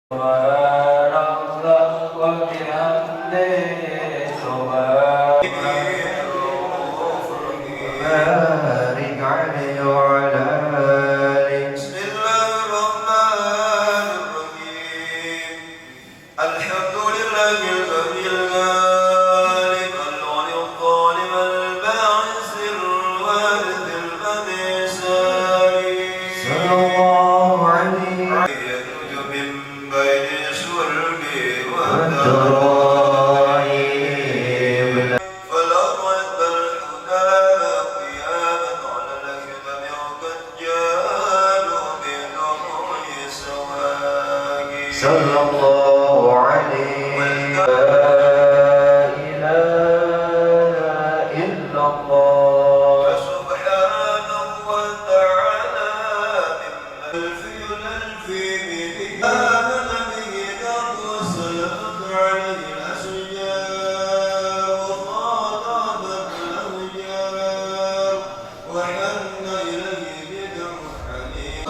سبحان الله وبحمده سبحان بارك عليه وعلى آله. بسم الله الرحمن الرحيم. الحمد لله الذي الغالب الغني الظالم الباعث الوارث الأنساني صلى الله عليه يخرج من بين الصلب والترائب فلا رد الهدى قياما على الأكدم وقد جادوا بدموع سواقي صلى الله عليه لا إله إلا الله فسبحان وتعالى مما الفي آمن به وسلمت عليه الأشجار وخاطبت الأوجار وحن إليه بدع حليم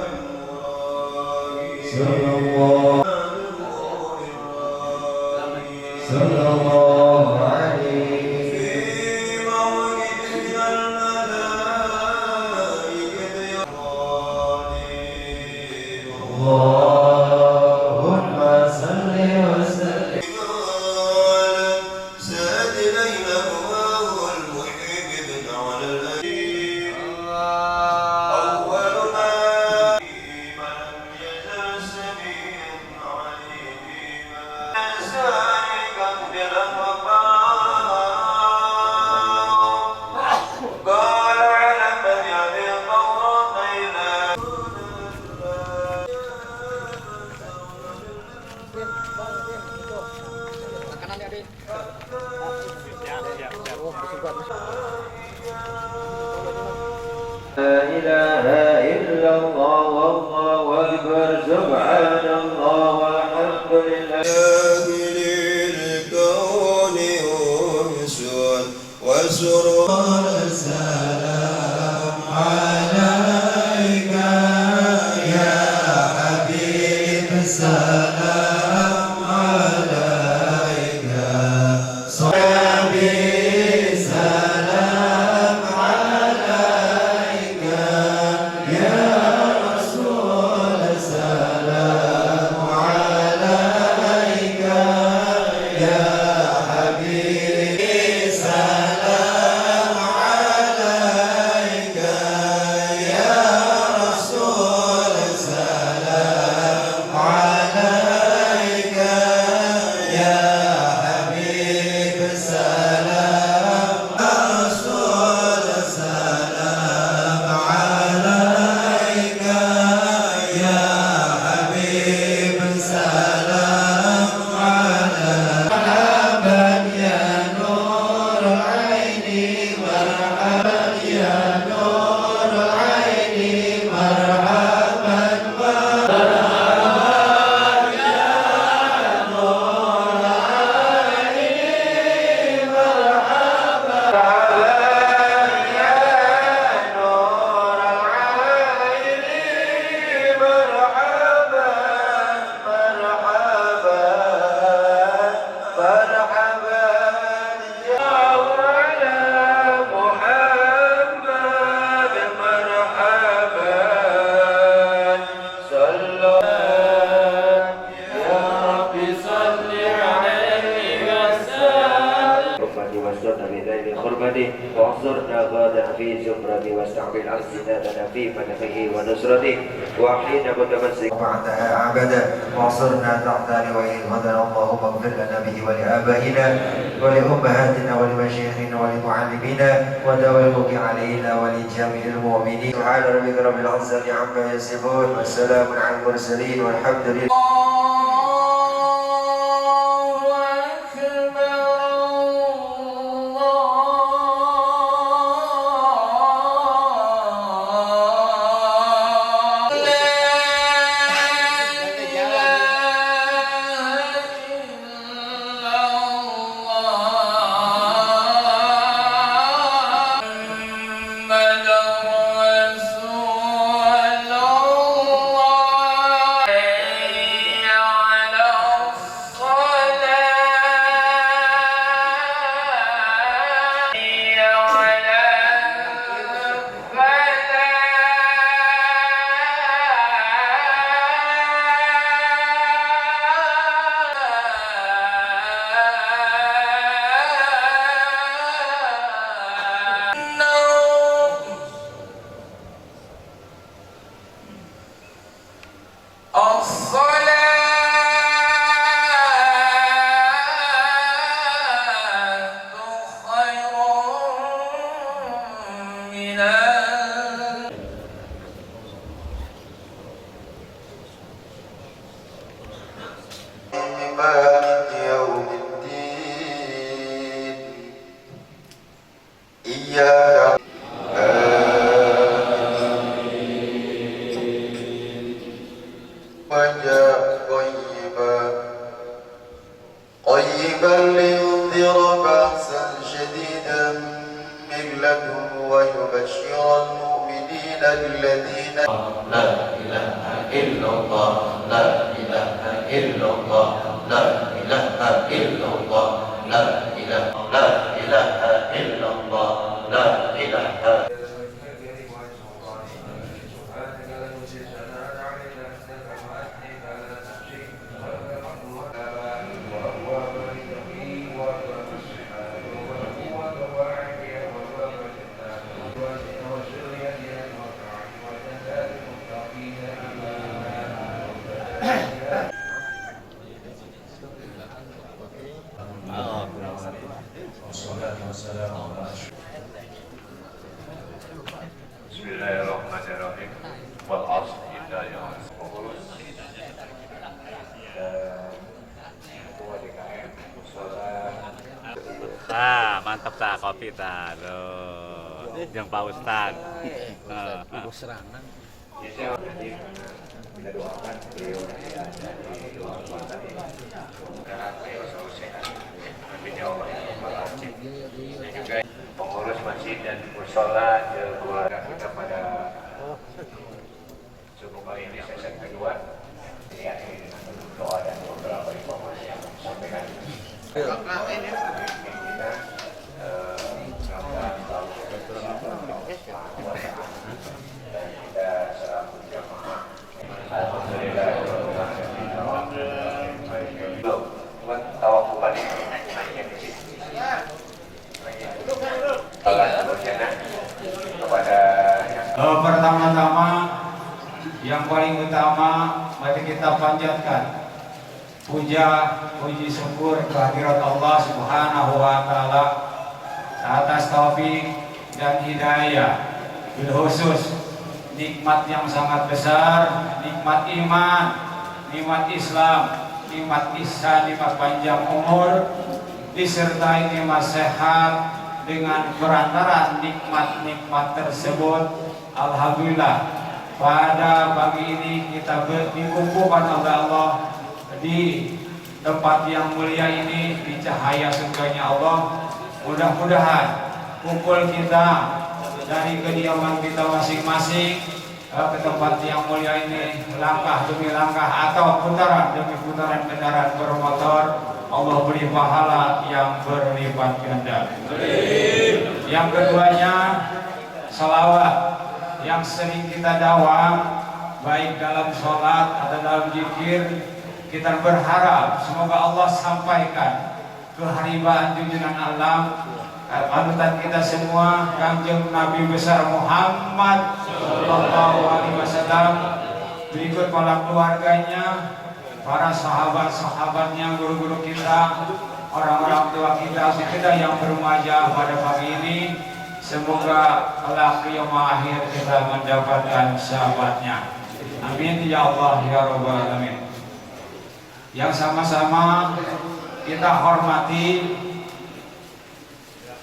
من مراقي صلى الله عليه في موعد من الملائكة يراني اللهم صل وسلم ساد ليله وهو المحيي بن على الأديم أول ما لم يزل سميعا عليما لسانك بلا قال على من يبي قوم إلى لا إله إلا الله والله أكبر سبحان الله والحمد لله للكون أنس وسرور السلام عليك يا حبيب السلام عليك صحابي سلام عليك يا رسول سلام عليك يا حبيبي سلام عليك يا رسول سلام عليك يا حبيب سلام رسول سلام عليك يا حبيب سلام عليك مرحبا يا نور عيني مرحبا يا نور عيني مرحبا واعذرنا غدا في زمرتي واستعمل ألسنتنا في مدحه ونصرته وحين متمسك بعدها أعبدا واعصرنا تحت لوائه غدا اللهم اغفر لنا به ولآبائنا ولأمهاتنا ولمشايخنا ولمعلمينا ودوامك علينا ولجميع المؤمنين سبحان ربك رب العزة عما يصفون والسلام على المرسلين والحمد لله. الذين لا إله إلا الله لا إله إلا الله لا إله إلا الله لا إله إلا الله لا إله Bismillahirrahmanirrahim. Wal 'asr inna mantap tak kopi tak loh. Yang Pak Ustad. Serangan. Kita doakan beliau dari doa tadi. Semoga beliau selalu sehat. Amin ya Allah. Dan juga pengurus masjid dan mushola keluarga kita pada semoga ini sesi kedua. Ini akhir doa dan beberapa informasi yang disampaikan. Kita Pertama-tama yang paling utama mari kita panjatkan puji syukur kehadirat Allah Subhanahu wa taala atas taufik dan hidayah, bil khusus nikmat yang sangat besar, nikmat iman, nikmat Islam, nikmat ihsan, nikmat panjang umur, disertai nikmat sehat. Dengan perantaran nikmat-nikmat tersebut, alhamdulillah pada pagi ini kita dikumpulkan oleh Allah di tempat yang mulia ini, di cahaya surganya Allah. Mudah-mudahan kumpul kita dari kediaman kita masing-masing ke tempat yang mulia ini, langkah demi langkah atau putaran demi putaran kendaraan bermotor, Allah beri pahala yang berlipat ganda. Yang keduanya, salawat yang sering kita dawam baik dalam sholat atau dalam zikir, kita berharap semoga Allah sampaikan keharibaan junjungan alam panutan kita semua, Kanjeng Nabi besar Muhammad sallallahu alaihi wasallam, berikut para keluarganya, para sahabat-sahabatnya, guru-guru kita, orang-orang tua kita yang bermajah pada pagi ini. Semoga kelak yaumul akhir kita mendapatkan sahabatnya. Amin ya Allah ya rabbal alamin. Yang sama-sama kita hormati,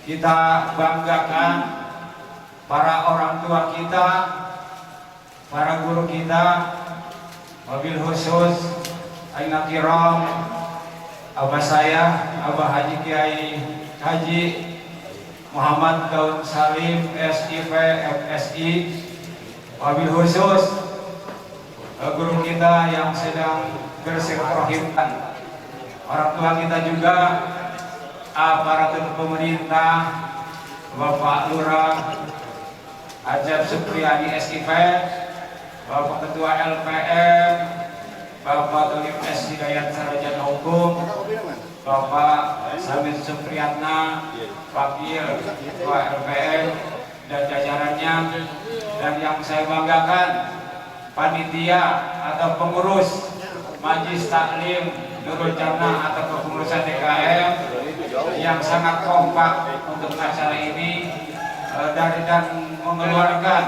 kita banggakan para orang tua kita, para guru kita, wabil khusus aina kiram, abah saya, abah Haji Kiai Haji Muhammad Daud Salim SIP FSI, wabil khusus guru kita yang sedang bersilaturahim, orang tua kita juga, aparatur pemerintah, Bapak Lurah Ajab Supriyadi SIP, Bapak Ketua LPM, Bapak Tulim S. Hidayat Sarjana Hukum, Bapak Samit Supriyatna, Wakil Ketua LPM dan jajarannya, dan yang saya banggakan panitia atau pengurus Majlis Taklim Nurul Jannah atau kepengurusan DKM yang sangat kompak untuk acara ini, dan mengeluarkan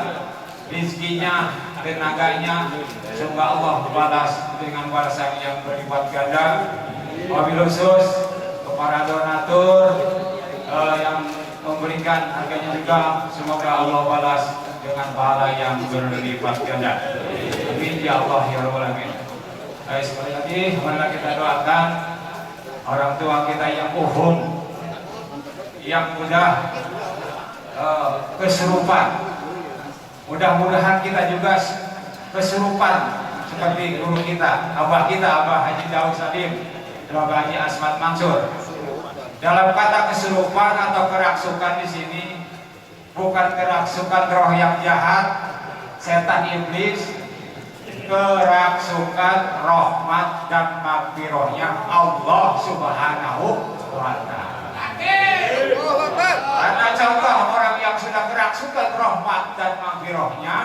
rizkinya, tenaganya. Semoga Allah balas dengan balasan yang berlipat ganda. Wabil khusus kepada donatur yang memberikan harganya juga, semoga Allah balas dengan pahala yang berlipat ganda. Amin ya Allah ya rabbal alamin. Sekali lagi marilah kita doakan orang tua kita yang uhum, yang mudah kesurupan Mudah-mudahan kita juga kesurupan seperti guru kita, Abah Haji Daud Salim, Abah Haji Asmat Mansur. Dalam kata kesurupan atau kerasukan di sini bukan kerasukan roh yang jahat, setan iblis, kerasukan rahmat dan maghfirahnya Allah Subhanahu wa Ta'ala. Karena contoh orang yang sudah kerasukan rahmat dan maghfirahnya,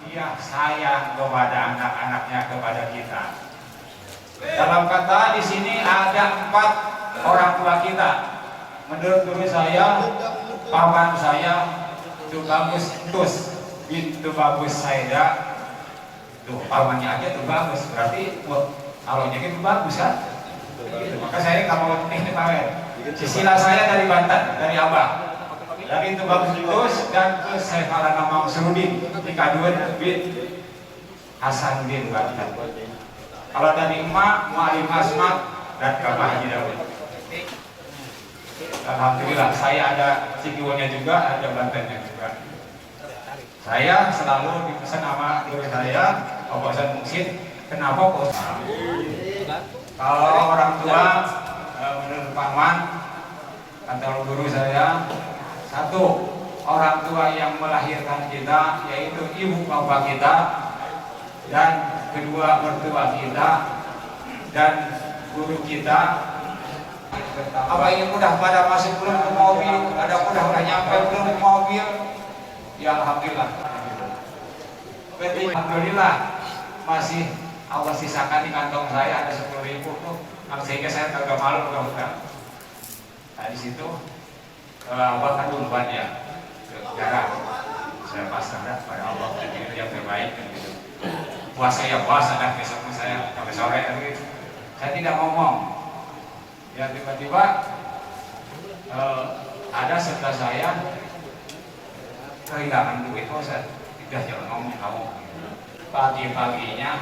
dia sayang kepada anak-anaknya, kepada kita. Dalam kata di sini ada 4 orang tua kita. Menurut guru saya, paman saya itu bagus bintu bagus Saida. Tuh pamannya aja tuh bagus, berarti kalau itu bagus kan? Gitu. Maka saya nggak mau ini pamer. Sisilah saya dari Banten, dari Abah. Dari itu bagus dan ke saya Maulana Mamsudin di Kaduan bin Hasan bin Banten. Kalau dari emak, Mu'alim Asmat dan Bapak Haji Daud. Alhamdulillah saya ada Cikiwonnya juga, ada Bantennya juga. Saya selalu dipesan sama guru saya, Pak Hasan Muksid, kenapa kok? Kalau orang tua menurut paman, kata guru saya, 1, orang tua yang melahirkan kita yaitu ibu bapak kita, dan kedua mertua kita dan guru kita. Apa ingin mudah pada masuk belum ke mobil, ada udah nyampe belum ke mobil, ya alhamdulillah. Alhamdulillah masih Allah sisakan di kantong saya ada 10.000 tuh, sehingga saya kagak malu udah. Nah di situ bahkan duluan ya, jarang saya pasrah pada Allah, itu yang terbaik kan gitu. Puasa ya puasa, dan besok saya sampai sore gitu. Saya tidak ngomong. Ya tiba-tiba ada setelah saya kehilangan duit, saya tidak jangan ngomong kamu. Pagi-paginya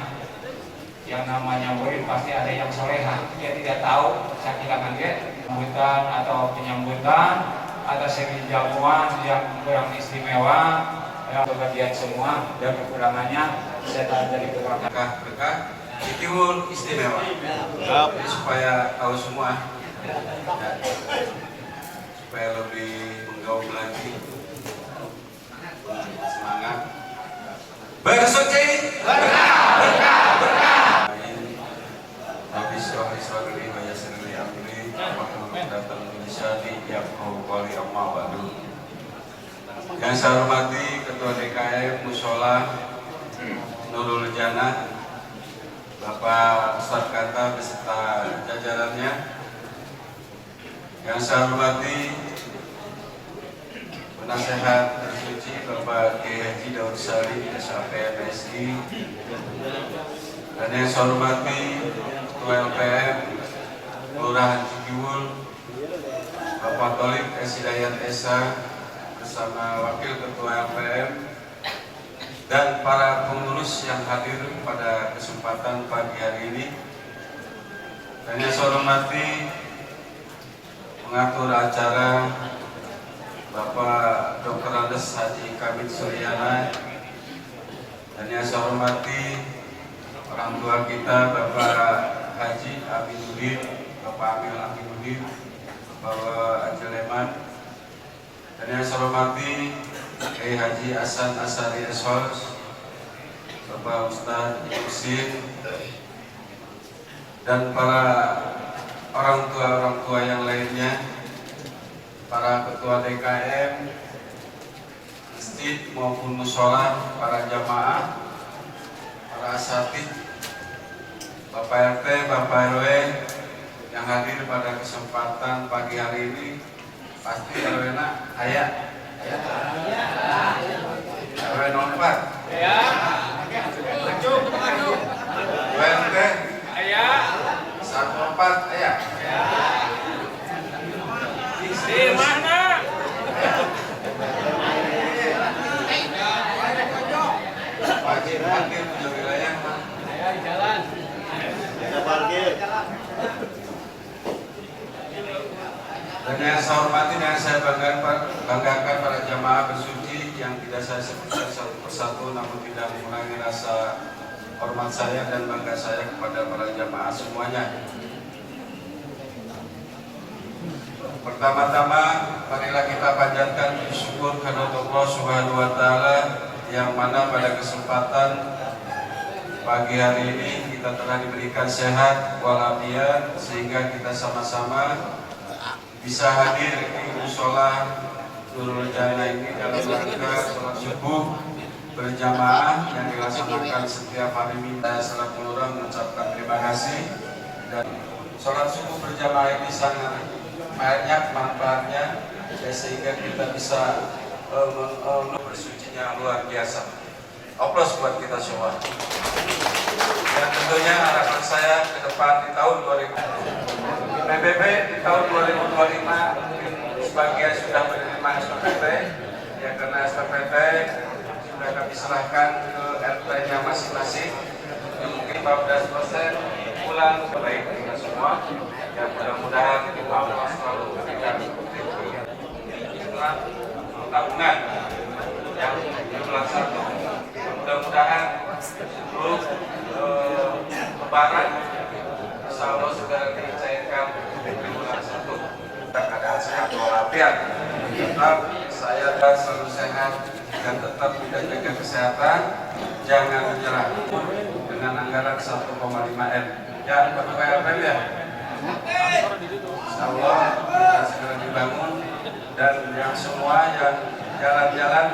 yang namanya murid pasti ada yang soleha, dia tidak tahu saya kehilangan dia sambutan atau penyambutan atau segi jamuan yang kurang istimewa, yang kebagian semua dan kekurangannya saya dari berkah Itiul istimewa. Jadi supaya tahu semua, supaya lebih menggaul lagi, semangat bersuci, berkah. Habis rohi wa yasirli amri wa datang lisani yaqulu qali amma ba'du. Yang saya hormati Ketua DKM Mushola Nurul Jannah, Bapak Ustadz Kanta beserta jajarannya. Yang saya hormati penasehat tersuci Bapak Kiai Haji Daud Salim SAP MSI, dan yang saya hormati Ketua LPM Kelurahan Cikiwul Bapak Tolib S. Hidayat Esa bersama Wakil Ketua LPM dan para pengurus yang hadir pada kesempatan pagi hari ini. Dan yang saya hormati pengatur acara Bapak Dr. Andes Haji Kamit Suryana, dan yang saya hormati orang tua kita Bapak Haji Aminuddin, Bapak Amil Aminuddin, Bapak Haji Leman, dan yang saya hormati Kiai Haji Hasan Asari Esos, Bapak Ustadz Yusin, dan para orang tua yang lainnya, para ketua DKM, masjid maupun mushola, para jamaah, para asatid, Bapak RT, Bapak RW yang hadir pada kesempatan pagi hari ini. Pasti RW-na ayat. RW 04. Ya. RT. Ayat. 14 ayat. Di mana? Wajib parkir punya wilayah. Di jalan. Kita parkir. Dan yang saya hormati dan saya banggakan para jamaah bersuci yang tidak saya sebutkan satu persatu. persatu, namun tidak mengurangi rasa hormat saya dan bangga saya kepada para jamaah semuanya. Pertama-tama, marilah kita panjatkan puji syukur kepada Allah Subhanahu wa Ta'ala, yang mana pada kesempatan pagi hari ini kita telah diberikan sehat walafiat sehingga kita sama-sama bisa hadir di mushola Nurul Jannah ini dalam rangka sholat subuh berjamaah yang dilaksanakan setiap hari Minggu. Salat orang mengucapkan terima kasih, dan sholat subuh berjamaah ini sangat banyak manfaatnya, sehingga kita bisa bersucinya luar biasa. Aplaus buat kita semua. Dan tentunya harapan saya ke depan di tahun 2000 PBB di tahun 2025 sebagian sudah menerima SPPT, ya, karena SPPT sudah kami serahkan ke RT-nya masing-masing. Mungkin 15% pulang baik kita semua. Ya, mudah-mudahan Allah selalu memberikan tabungan yang jumlah 1. Mudah-mudahan sebelum Lebaran insya Allah sudah dicairkan bulan 1. Keadaan sehat walafiat, tetap saya selalu sehat dan tetap menjaga kesehatan, jangan menyerah dengan anggaran 1,5 M. Ya, Pak KPM ya. Insya Allah kita segera dibangun, dan yang semua yang jalan-jalan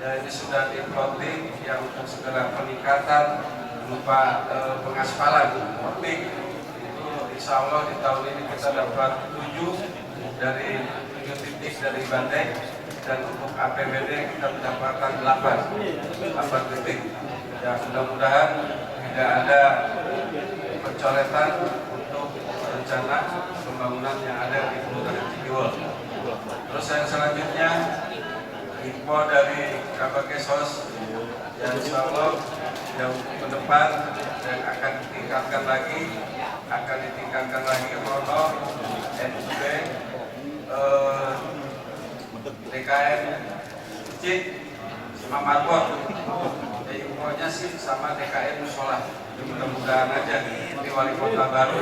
ya ini sudah di-plotting yang untuk segera peningkatan berupa pengaspalan plotting itu insya Allah di tahun ini kita dapat 7 titik dari Bandeng, dan untuk APBD kita mendapatkan 8 titik. Ya, mudah-mudahan tidak ada pencoretan untuk rencana pembangunan yang ada di Kelurahan Cikiwol. Terus yang selanjutnya info dari Kabak Kesos yang insya Allah yang ke depan dan akan ditingkatkan lagi Rono, NUB, DKN, Cik, sama Marbot. Infonya sih sama DKN Musola. Mudah-mudahan aja di wali kota baru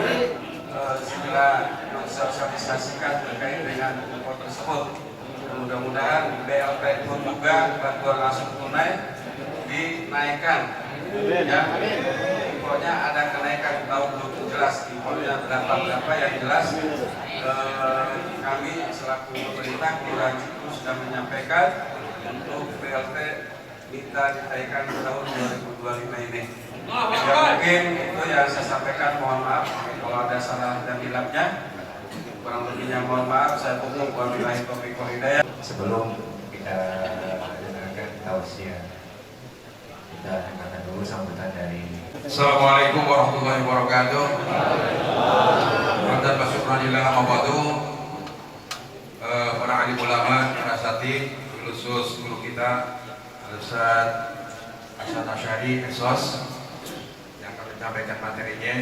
segera mensosialisasikan terkait dengan info tersebut. Mudah-mudahan BLT pun juga bantuan langsung tunai dinaikkan. Ya, infonya ada kenaikan, tahun belum jelas infonya berapa yang jelas. Kami selaku pemerintah Kelurahan Ciku sudah menyampaikan untuk BLT minta dinaikkan di tahun 2025 ini. Ya, mungkin itu yang saya sampaikan, mohon maaf kalau ada salah dan hilapnya. Kurang lebihnya mohon maaf, saya tutup wabillahi taufiq wal hidayah. Sebelum kita dengarkan tausiah, kita dengarkan dulu sambutan dari Assalamualaikum warahmatullahi wabarakatuh. Dan masyukuranillah mabadu para alim ulama, para asatidz, khusus guru kita Ustaz Hasan Asyari Esos yang kami sampaikan materinya.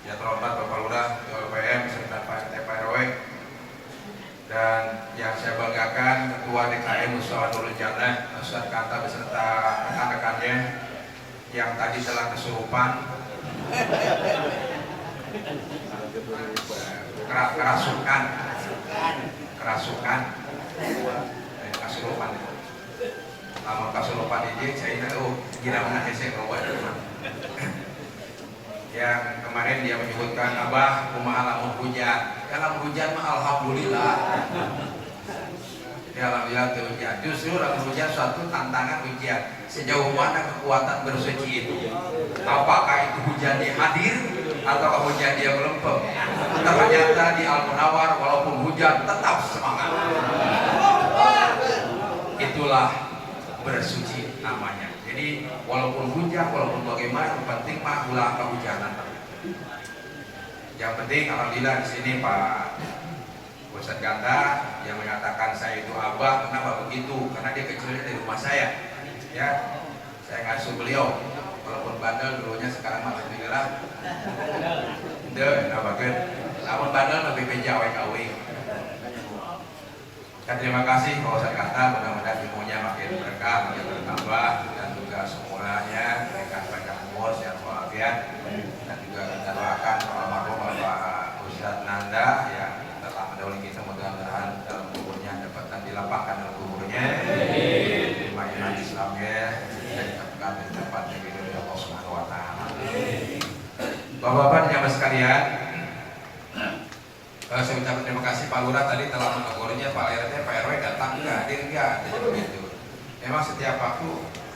Ya, terhormat Bapak Lurah, LPM serta Pak RT RW, dan yang saya banggakan Ketua DKM Mushola Nurul Jannah Ustaz Kanta beserta rekan-rekannya yang tadi telah kesurupan, kerasukan, kesurupan. Lama kesurupan ini saya tahu kira mana saya bawa. Yang kemarin dia menyebutkan Abah kumaha lamun hujan. Kalau hujan mah alhamdulillah. Jadi alhamdulillah hujan. Justru lamun hujan suatu tantangan ujian. Sejauh mana kekuatan bersuci itu? Apakah itu hujannya hadir atau hujan dia melempem? Ternyata di Al-Munawwar walaupun hujan tetap semangat. Itulah bersuci namanya. Jadi walaupun hujan, walaupun bagaimana, yang penting mah ulah kehujanan. Yang penting alhamdulillah di sini Pak Ustaz Ganda yang mengatakan saya itu abah, kenapa begitu? Karena dia kecilnya dari rumah saya. Ya, saya ngasuh beliau. Walaupun bandel dulunya, sekarang alhamdulillah. Deh, nabakeun. Namun bandel lebih beja awek-awek. Dan terima kasih Pak Ustaz Ganda, mudah-mudahan ilmunya umurnya makin berkah, makin bertambah, dan juga semuanya diberikan panjang umur, sehat walafiat. Dan juga kita doakan almarhum Bapak Ustadz Nanda yang telah mendahului kita, mudah-mudahan dalam kuburnya dapat dilapangkan dalam kuburnya, terima iman Islamnya, dan ditempatkan di tempat yang diridhoi Allah Subhanahu wa Ta'ala. Bapak-bapak dan jamaah sekalian, saya ucapkan terima kasih Pak Lurah tadi telah menegurnya, Pak RT, Pak RW datang enggak, hadir enggak, jadi begitu. Memang setiap waktu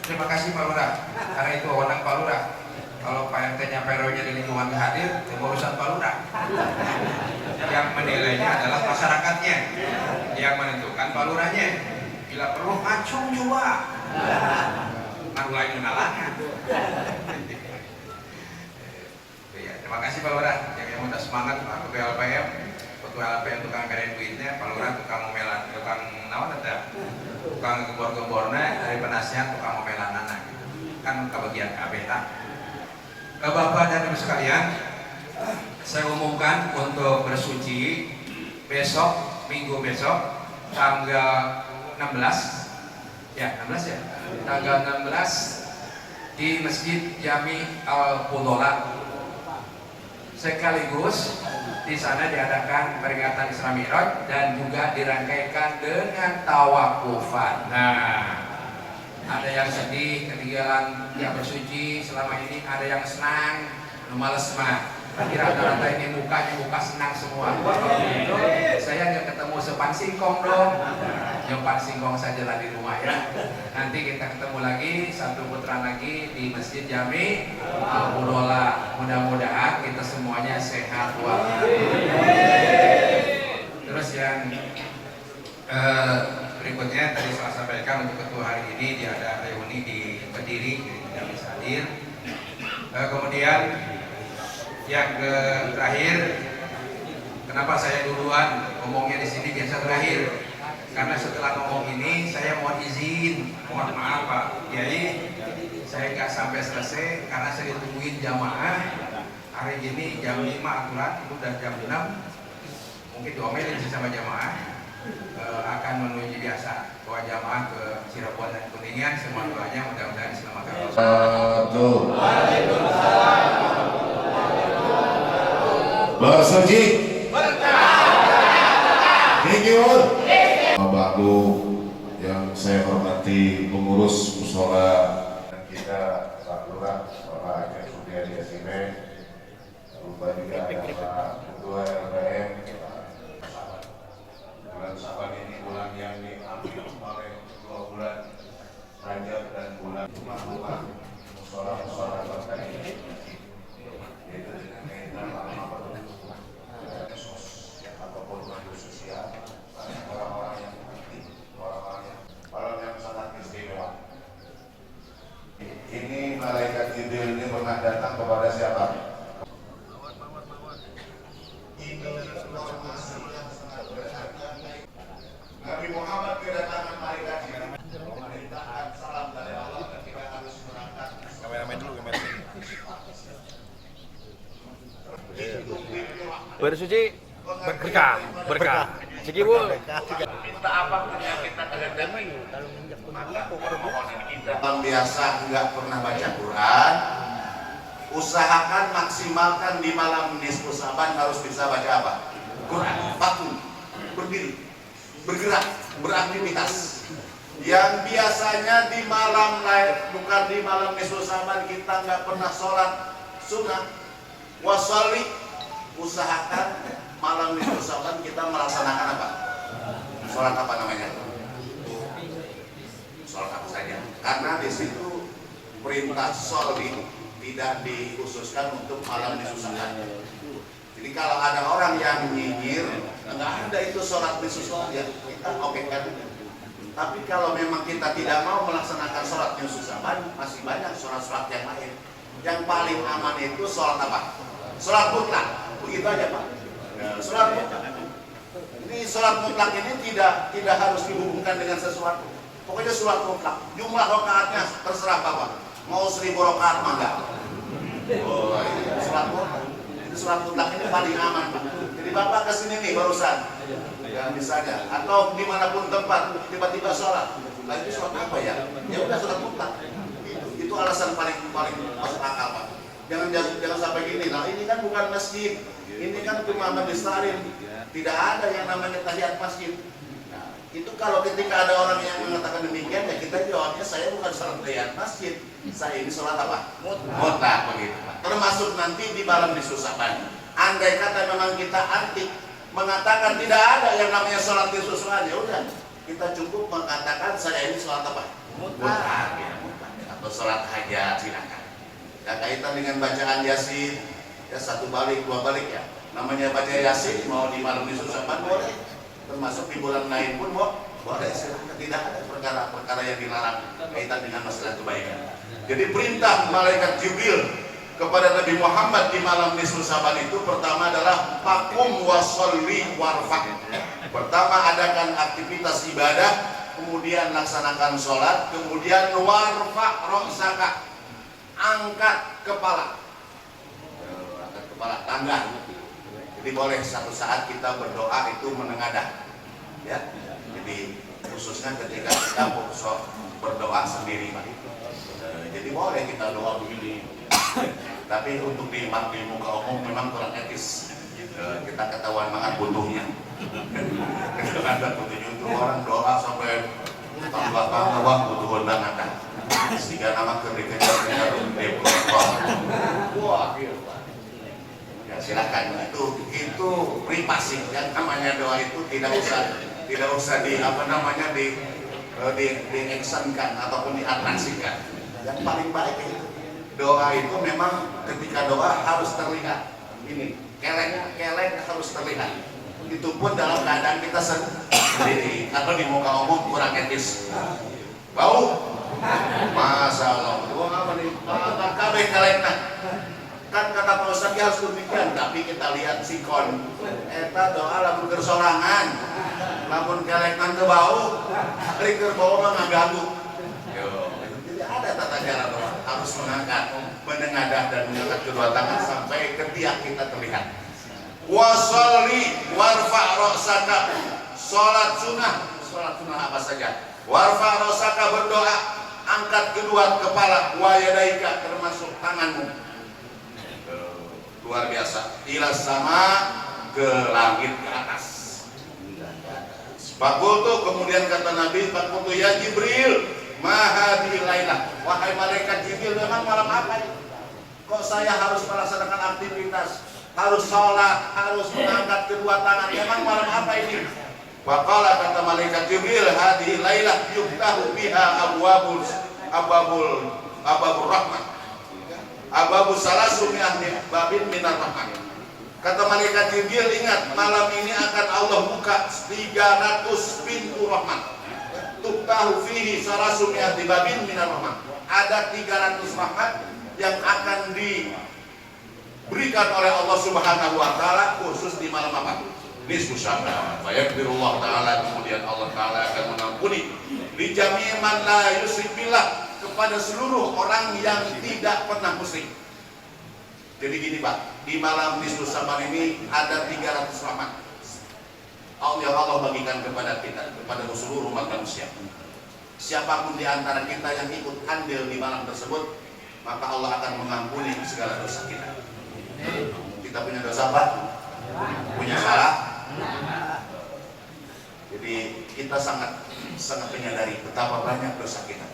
terima kasih Pak Lurah, karena itu wewenang Pak Lurah. Kalau Pak RT-nya, Pak RW-nya di lingkungan hadir, itu urusan Pak Lurah. Yang menilainya adalah masyarakatnya, yang menentukan Pak Lurahnya. Bila perlu acung coba, mulai menalangan. Ya, terima kasih Pak Lurah, yang udah semangat Pak Ketua LPM. Ketua LPM tukang keren duitnya, Pak Lurah tukang memelan, tukang naon ada, tukang gembor-gembornya, dari penasihat tukang memelan anak gitu. Kan kebagian KB tak. Bapak dan Ibu sekalian, saya umumkan untuk bersuci besok, minggu besok, tanggal 16 ya, 16 ya, tanggal 16 di Masjid Jami Al-Fudola. Sekaligus di sana diadakan peringatan Isra Mi'raj dan juga dirangkaikan dengan tawakufan. Nah, ada yang sedih ketinggalan yang bersuci selama ini, ada yang senang, males mah. Kira rata-rata ini mukanya muka senang semua. Itu saya nggak ketemu sepan singkong dong. Nyopan singkong saja lah di rumah ya. Nanti kita ketemu lagi satu putaran lagi di Masjid Jami Al-Fudola. Mudah-mudahan kita semuanya sehat walafiat. Terus yang berikutnya tadi saya sampaikan untuk ketua hari ini dia ada reuni di Kediri, jadi tidak bisa hadir. Kemudian yang terakhir, kenapa saya duluan ngomongnya di sini biasa terakhir? Karena setelah ngomong ini saya mohon izin, mohon maaf Pak Kiai, saya nggak sampai selesai karena saya ditungguin jamaah. Hari ini jam 5 aturan, itu udah jam 6, mungkin diomelin sama jamaah. Akan menuju biasa bawa jamaah ke Cirebon dan Kuningan. Semua doanya mudah-mudahan diselamatkan Allah. Bersuci Bapak Bu yang saya hormati, pengurus mushola dan kita Pak Lurah, Bapak Aceh Sudiadi Asime, lupa juga ada Pak Ketua LPM. Bulan Saban ini bulan yang diambil oleh 2 bulan Rajab dan bulan rumah-rumah mushola kota ini, yaitu dengan kaitan ataupun bantu sosial orang-orang yang penting, orang yang sangat istimewa. Ini malaikat Jibril ini pernah datang kepada siapa? Nabi Muhammad kedatangan malaikat Jibril memerintahkan salam dari Allah ketika harus berangkat. Kameramen dulu, kameramen. Bersuci berkah. Cikibul. Minta apapun yang kita kehendaki. Orang biasa nggak pernah baca Quran, usahakan maksimalkan di malam nisfu Saban harus bisa baca apa? Quran. Patuh, berdiri, bergerak, beraktivitas. Yang biasanya di malam lain, bukan di malam nisfu Saban kita nggak pernah sholat sunnah, wasolli, usahakan malam nisfu Saban kita melaksanakan apa? Sholat apa namanya? Sholat apa saja? Karena di situ perintah sholli tidak dikhususkan untuk malam nisfu Saban. Jadi kalau ada orang yang nyinyir, nggak ada itu sholat nisfu Saban, ya kita okekan. Tapi kalau memang kita tidak mau melaksanakan sholat nisfu Saban, masih banyak sholat-sholat yang lain. Yang paling aman itu sholat apa? Sholat mutlak, begitu aja Pak. Sholat mutlak. Ini sholat mutlak ini tidak harus dihubungkan dengan sesuatu. Pokoknya sholat mutlak. Jumlah rakaatnya terserah Bapak. Mau 1000 rakaat mah enggak. Oh, ini sholat mutlak. Ini sholat mutlak ini paling aman Pak. Jadi Bapak kesini nih barusan, ya misalnya, atau dimanapun tempat tiba-tiba sholat. Lah itu sholat apa ya? Ya udah sholat mutlak. Itu alasan paling masuk akal, Pak. Jangan sampai gini. Nah, ini kan bukan masjid. Ini kan cuma majelis taklim. Tidak ada yang namanya tahiyat masjid. Nah, itu kalau ketika ada orang yang mengatakan demikian, ya kita jawabnya saya bukan sholat tahiyat masjid. Saya ini sholat apa? Mutlak begitu, Pak. Termasuk nanti di malam disusapan. Andai kata memang kita antik mengatakan tidak ada yang namanya sholat disusapan, ya udah kita cukup mengatakan saya ini sholat apa? Mutlak, ya, mutlak. Atau sholat hajat silakan. Ya, kaitan dengan bacaan Yasin, ya satu balik dua balik ya. Namanya baca Yasin mau di malam disusapan boleh, termasuk di bulan lain pun boleh. Silakan. Tidak ada perkara-perkara yang dilarang kaitan dengan masalah kebaikan. Jadi perintah malaikat Jibril kepada Nabi Muhammad di malam nisfu Saban itu pertama adalah fakum wasolli warfa. Pertama adakan aktivitas ibadah, kemudian laksanakan sholat, kemudian warfa roksaka, angkat kepala, tangga. Jadi boleh satu saat kita berdoa itu menengadah, ya. Jadi khususnya ketika kita berdoa sendiri, Pak. Jadi boleh kita doa begini. Tapi untuk di muka umum memang kurang etis. Kita ketahuan banget butuhnya. Ada butuhnya untuk orang doa sampai tambah butuh banget. Sehingga nama keberikanan wah, ya silakan itu privasi. Yang namanya doa itu tidak usah di diactionkan ataupun diatraksikan. Yang paling baik itu doa itu memang ketika doa harus terlihat. Ini kelek harus terlihat. Itu pun dalam keadaan kita sendiri atau di muka umum kurang etis. Bau, masya Allah. Doa apa nih? Kabeh kelekna. Kan kata Pak Ustadz harus demikian. Tapi kita lihat sikon. Eta doa lamun kersorangan, lamun kelekna ke bau, hari ke bau mah ngaganggu. Ada tata cara doa, harus menengadah dan mengangkat kedua tangan sampai ketiak kita terlihat. Wasolli warfa roksaka, sholat sunnah apa saja. Warfa roksaka berdoa, angkat kedua kepala, wayadaika termasuk tanganmu. Luar biasa. Ila sama ke langit ke atas. Fakultu kemudian kata Nabi, fakultu ya Jibril. Mahadi lailah, wahai malaikat Jibril, memang malam apa ini? Kok saya harus melaksanakan aktivitas, harus sholat, harus mengangkat kedua tangan? Memang malam apa ini? Waqala kata malaikat Jibril, hadi lailah yuftahu biha abwabul rahmah, abwabul salasu mi'ah babin minar rahmah. Kata malaikat Jibril, ingat malam ini akan Allah buka 300 pintu rahmat. Tuftahu fihi salasu mi'ati babin minar rahmah. Ada 300 rahmat yang akan diberikan oleh Allah Subhanahu wa taala khusus di malam apa? Nisfu Sya'ban. Wa yakbirullah taala, kemudian Allah taala akan mengampuni li jami' man la yusyrik billah, kepada seluruh orang yang tidak pernah musyrik. Jadi gini, Pak, di malam nisfu Sya'ban ini ada 300 rahmat yang Allah bagikan kepada kita, kepada seluruh umat manusia. Siapapun di antara kita yang ikut andil di malam tersebut, maka Allah akan mengampuni segala dosa kita. Kita punya dosa apa? Punya salah. Jadi kita sangat menyadari betapa banyak dosa kita,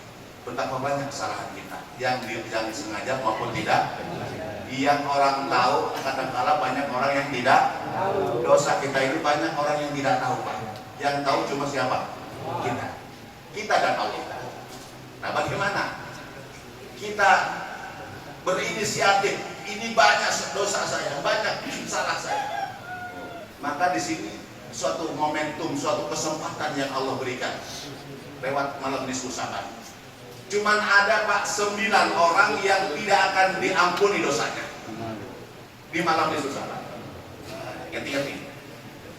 betapa banyak kesalahan kita, yang disengaja maupun tidak. Yang orang tahu, kadang-kala banyak orang yang tidak. Dosa kita ini banyak orang yang tidak tahu, Pak. Yang tahu cuma siapa? Kita dan Allah. Nah, bagaimana kita berinisiatif? Ini banyak dosa saya, banyak salah saya. Maka di sini suatu momentum, suatu kesempatan yang Allah berikan lewat malam nisfu Sya'ban. Cuman ada, Pak, 9 orang yang tidak akan diampuni dosanya di malam nisfu Sya'ban. Ingat-ingat nih,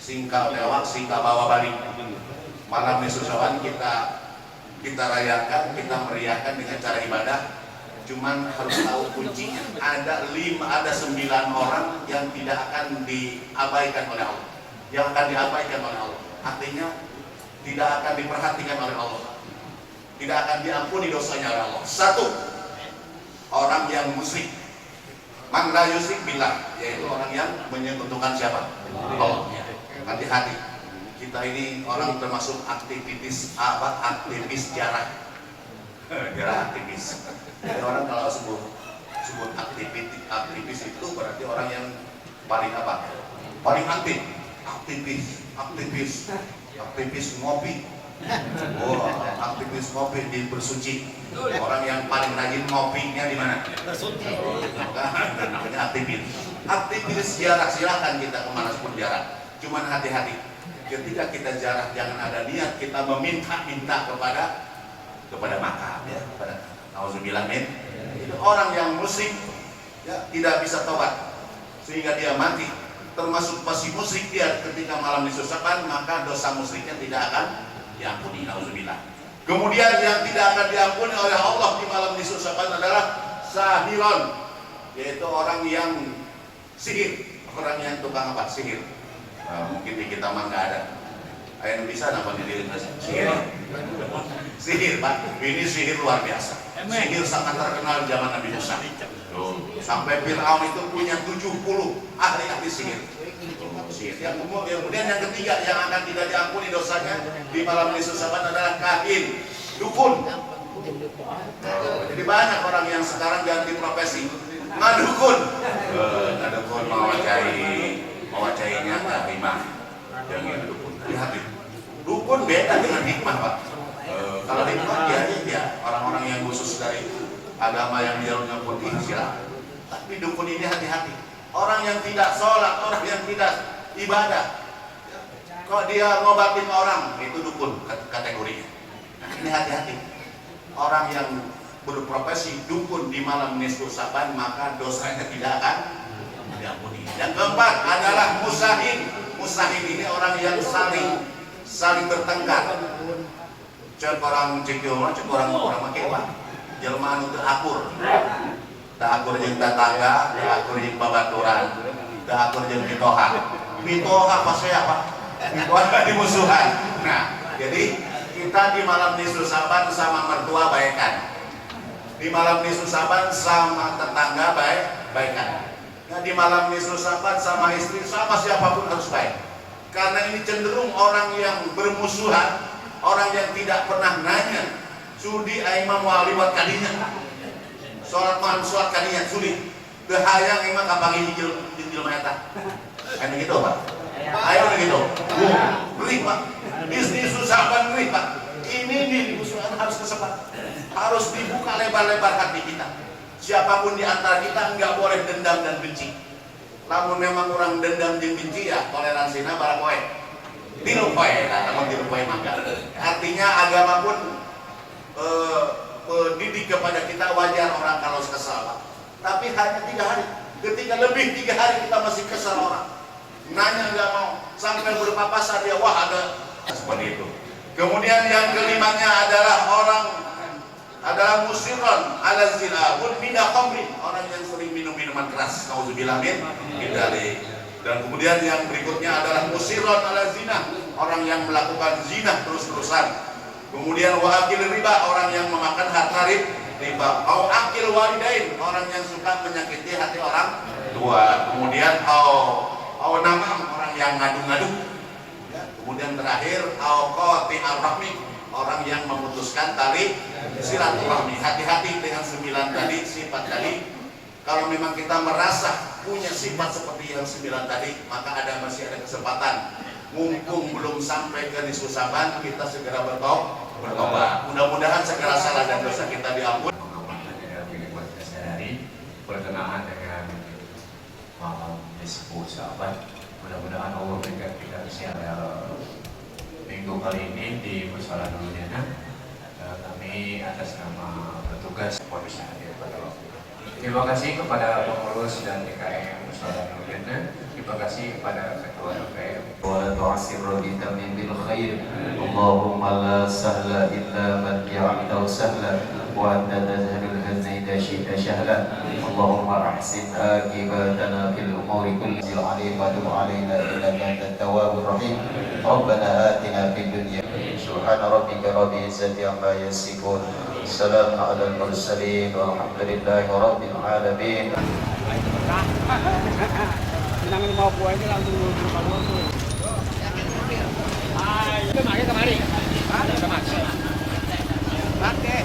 singkal lewat, singkal bawa balik. Malam nisfu Sya'ban kita rayakan, kita meriahkan dengan cara ibadah. Cuman harus tahu kuncinya. Ada 9 orang yang tidak akan diabaikan oleh Allah, yang akan diabaikan oleh Allah. Artinya tidak akan diperhatikan oleh Allah. tidak akan diampuni dosanya oleh Allah. Satu, orang yang musyrik. Man la yusyrik billah, yaitu orang yang menyekutukan siapa? Allah. Hati-hati. Kita ini orang termasuk aktivis jarah. Jarah aktivis. Jadi orang kalau sebut aktivis itu berarti orang yang paling apa? Paling aktif. Aktivis ngopi. Oh, aktivis ngopi di Bersuci. Orang yang paling rajin ngopinya di mana? Bersuci. Namanya aktivis. Aktivis jarah, silakan kita kemana pun jarah. Cuman hati-hati. Ketika kita jarah, jangan ada niat kita meminta kepada makam, ya, kepada nauzubillah min. Itu orang yang musyrik, ya, tidak bisa taubat sehingga dia mati. Termasuk pasti musyrik dia ketika malam disusahkan, maka dosa musyriknya tidak akan diampuni, nauzubillah. Kemudian yang tidak akan diampuni oleh Allah di malam disusahkan adalah sahiron, yaitu orang yang sihir, orang yang tukang apa? Sihir. Mungkin di kita mah nggak ada. Ayah bisa apa di sihir? Sihir, Pak. Ini sihir luar biasa. Sihir sangat terkenal zaman Nabi Musa. Sampai Fir'aun itu punya 70 ahli sihir. Yang kemudian yang ketiga yang akan tidak diampuni dosanya di malam disusahkan adalah kahin, dukun. Jadi banyak orang yang sekarang ganti profesi, ngadukun. Ngadukun mewacainya hikmah. Yang ini dukun. Lihat, dukun beda dengan hikmah, Pak. Kalau hikmah dia orang-orang yang khusus dari agama yang jalurnya putih silakan. Tapi dukun ini hati-hati. Orang yang tidak sholat, orang yang tidak ibadah, kok dia ngobatin orang, itu dukun kategorinya. Nah, ini hati-hati. Orang yang berprofesi dukun di malam nisfu Sa'ban, maka dosanya tidak akan diampuni. Yang keempat adalah musahin. Musahin ini orang yang saling bertengkar. Cek orang makin apa? Jelmaan untuk akur. Tak akur jeung tetangga, tak akur jeung babaturan, tak akur jeung mitoha. Mitoha apa saya, Pak? Mitoha di musuhan. Nah, jadi kita di malam nisfu Sa'ban sama mertua baikan. Di malam nisfu Sa'ban sama tetangga baikan. Nah, di malam nisfu Sa'ban sama istri, sama siapapun harus baik. Karena ini cenderung orang yang bermusuhan, orang yang tidak pernah nanya sudi aimah muali buat kadinya. Sholat malam sholat kadinya sudi. Behayang emang kapan hijil mayata. Kan gitu, Pak. Ayo gitu. Beri, Pak. Bisnis Sa'ban beri, Pak. Ini nih musuhan harus kesempatan. Harus dibuka lebar-lebar hati kita. Siapapun di antara kita nggak boleh dendam dan benci. Namun memang orang dendam dan benci ya toleransinya barakoe. Dilupai, namun dilupai mangga. Artinya agama pun didik kepada kita wajar orang kalau kesal, Pak. Tapi hanya 3 hari. Ketika lebih 3 hari kita masih kesal orang, nanya nggak mau, sampai berpapasan dia, wah ada seperti itu. Kemudian yang kelimanya adalah musirron ala zina wal mina khamrin, orang yang sering minum minuman keras, nauzubillah min dzalik. Dan kemudian yang berikutnya adalah musirron ala zina, orang yang melakukan zina terus-terusan. Kemudian wa akil riba, orang yang memakan harta riba. Au akil walidain, orang yang suka menyakiti hati orang tua. Kemudian au namam, orang yang ngadu-ngadu. Ya. Kemudian terakhir au qati ar-rahmi, orang yang memutuskan tali silaturahmi. Hati-hati dengan 9 tadi sifat tadi. Kalau memang kita merasa punya sifat seperti yang 9 tadi, maka masih ada kesempatan. Mumpung belum sampai ke nisfu Sa'ban, kita segera bertobat. Mudah-mudahan segera salah dan dosa kita diampuni. Berkenaan dengan malam nisfu Sa'ban, mudah-mudahan Allah berikan kita kesehatan. Minggu kali ini di Musala Nurudana, kami atas nama petugas polisi hadir pada waktu. Terima kasih kepada pengurus dan DKM Musala Nurudana. Terima kasih kepada ketua DKM. Wa tu'assir bitamin bil khair. Allahumma la sahla illa man ja'altahu sahla wa anta tazhalul hazna idza syi'ta sahla. Allahumma ahsin akibatana fil umuri kulliha alayhi wa tub alayna innaka antat tawwabur rahim. Rabbana atina fid dunya subhana rabbika rabbil izzati amma yasifun. Assalamu alal mursalin walhamdulillahi rabbil alamin. Senang mau buah ini langsung kemari kemari. Pakai.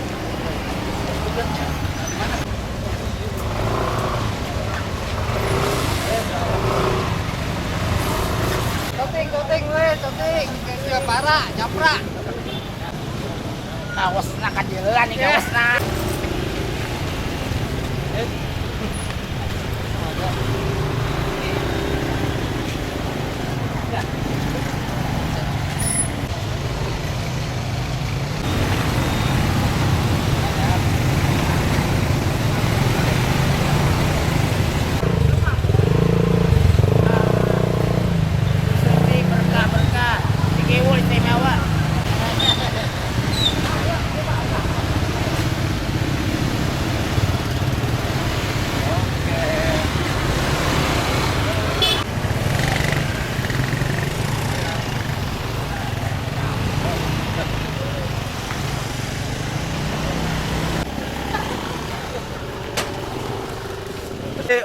Toting, kayak parah, japrak. Awas nak kajilan ini, awas nak.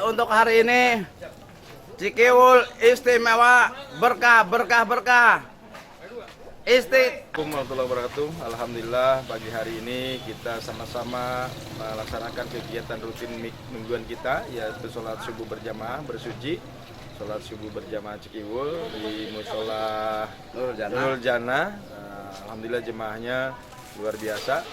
Untuk hari ini Cikiwul istimewa, berkah. Assalamualaikum warahmatullahi wabarakatuh. Alhamdulillah pagi hari ini kita sama-sama melaksanakan kegiatan rutin mingguan kita, yaitu sholat subuh berjamaah bersuci. Sholat subuh berjamaah Cikiwul di Musola Nurul Jannah. Alhamdulillah jemaahnya luar biasa.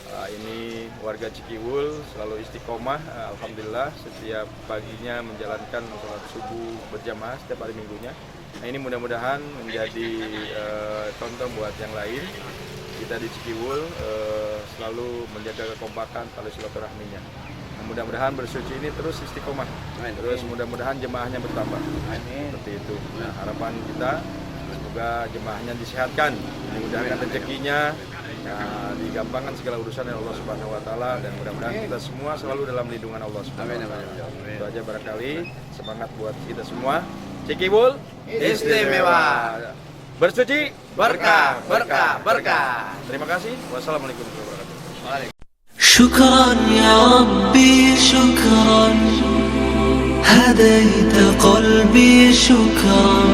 Ini warga Cikiwul selalu istiqomah, alhamdulillah setiap paginya menjalankan sholat subuh berjamaah setiap hari minggunya. Nah, ini mudah-mudahan menjadi contoh buat yang lain. Kita di Cikiwul selalu menjaga kekompakan tali silaturahminya. Nah, mudah-mudahan bersuci ini terus istiqomah, terus mudah-mudahan jemaahnya bertambah. Seperti itu. Nah, harapan kita semoga jemaahnya disehatkan, dimudahkan rezekinya. Ya, digampangkan segala urusan oleh Allah Subhanahu wa taala, dan mudah-mudahan kita semua selalu dalam lindungan Allah Subhanahu wa taala. Itu aja barangkali, semangat buat kita semua. Cikiwul istimewa. Bersuci berkah. Terima kasih. Wassalamualaikum warahmatullahi wabarakatuh. Syukran ya Rabbi, syukran hadaita qalbi, syukran